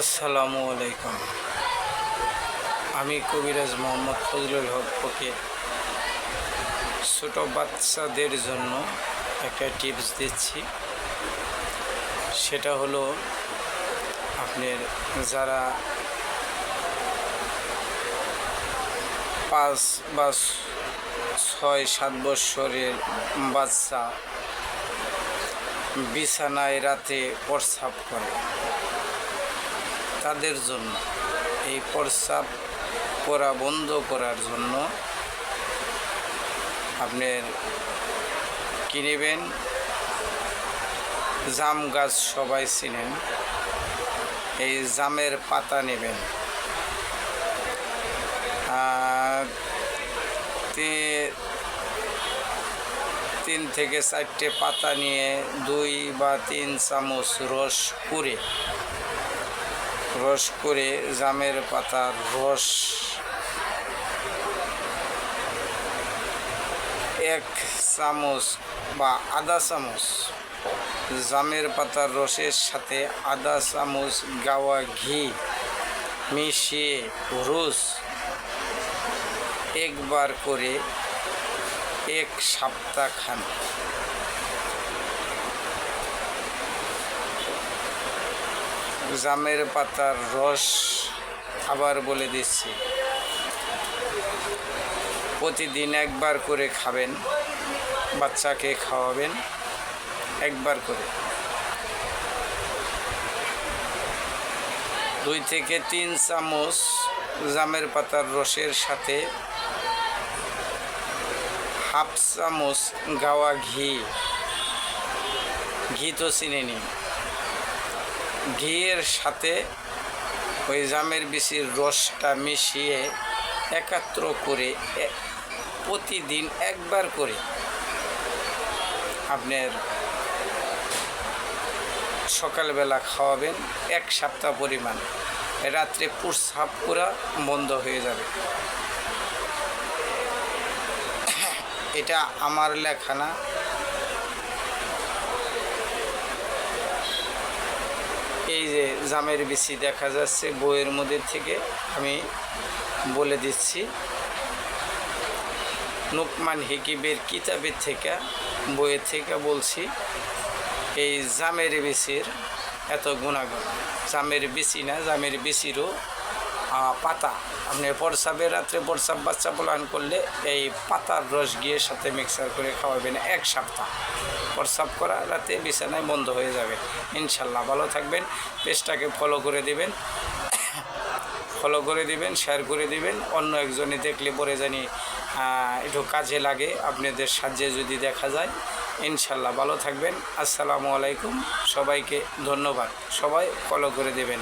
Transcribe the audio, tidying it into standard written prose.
আসসালামু আলাইকুম। আমি কবিরাজ মোহাম্মদ ফজলুল হক ফকির ছোটো বাচ্চাদের জন্য একটা টিপস দিচ্ছি। সেটা হলো আপনার যারা 5 বা 6-7 বছরের বাচ্চা বিছানায় রাতে প্রস্রাব করে, তাদের জন্য এই প্রস্রাব করা বন্ধ করার জন্য আপনার কি নেবেন, জাম গাছ সবাই চিনেন, এই জামের পাতা নেবেন। 3 থেকে 4টে পাতা নিয়ে 2 বা 3 চামচ রস করে জামের পাতার রস 1 চামচ বা আধা চামচ, জামের পাতার রসের সাথে আধা চামচ গাওয়া ঘি মিশিয়ে রোজ একবার করে 1 সপ্তাহ খান। জামের পাতার রস আবার বলে দিচ্ছি, প্রতিদিন একবার করে খাবেন, বাচ্চাকে খাওয়াবেন একবার করে। 2 থেকে 3 চামচ জামের পাতার রসের সাথে হাফ চামচ গাওয়া ঘি তো চিনে নিন, ঘিয়ের সাথে ওই জামের বিচির রসটা মিশিয়ে একাত্র করে প্রতিদিন একবার করে আপনার সকালবেলা খাওয়াবেন। 1 সপ্তাহ পরিমাণ, রাত্রে প্রস্রাব করা বন্ধ হয়ে যাবে। এটা আমার লেখা না, এই যে জামের বিচি দেখা যাচ্ছে বইয়ের মধ্যে থেকে আমি বলে দিচ্ছি, লুকমান হাকিমের কিতাবের থেকে বইয়ের থেকে বলছি। এই জামের বিচির এত গুণাগুণ, জামের বিচি না, জামের বিচিরও পাতা আপনি প্রস্রাবের রাত্রে প্রস্রাব বাচ্চা পলায়ন করলে এই পাতার রস গিয়ে সাথে মিক্সার করে খাওয়াবেন। 1 সপ্তাহ প্রস্রাব করা রাতে বিছানায় বন্ধ হয়ে যাবে ইনশাল্লাহ। ভালো থাকবেন, পেজটাকে ফলো করে দিবেন, শেয়ার করে দিবেন, অন্য একজনে দেখলে পরে জানি একটু কাজে লাগে, আপনাদের সাহায্যে যদি দেখা যায় ইনশাল্লাহ। ভালো থাকবেন। আসসালামু আলাইকুম, সবাইকে ধন্যবাদ, সবাই ফলো করে দেবেন।